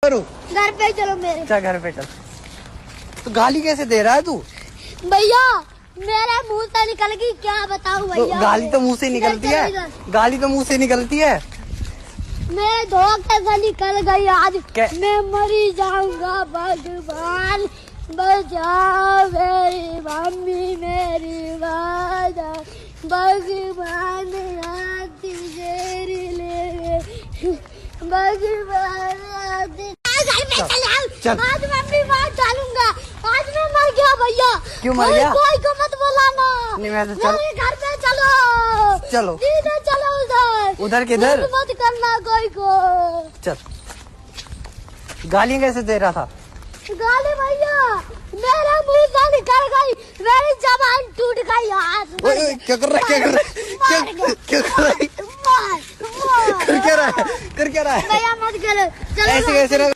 करूँ? घर पे चलो मेरे। अच्छा घर पे चल। तो गाली कैसे दे रहा है तू? भैया मेरे मुंह से निकल गई, क्या बताऊं भैया। तो गाली तो मुंह से निकलती है, गाली तो मुंह से निकलती है। मेरे धोखे से निकल गई आज। क्या? मैं मरी जाऊंगा, भगवान बचाओ मेरी मम्मी मेरी वादा, भगवान आती तेरी ले, भगवान आती। चल। आज मैं भी मार डालूंगा, आज मैं मर गया भैया। क्यों मर गया? कोई को मत बुलाना। नहीं मैं तो चल। मेरे घर पे चलो, चलो सीधे चलो उधर। उधर किधर? मत करना कोई को। चल। गाली कैसे दे रहा था? गाली भैया मेरा मुंह से निकल गई, मेरी जबान टूट गई आज। ओए क्या कर रहा है, क्या कर रहा है, क्या कर रहा है, मार मार कर क्या रहा है, कर क्या रहा है? भैया मत करो, चलो ऐसे कैसे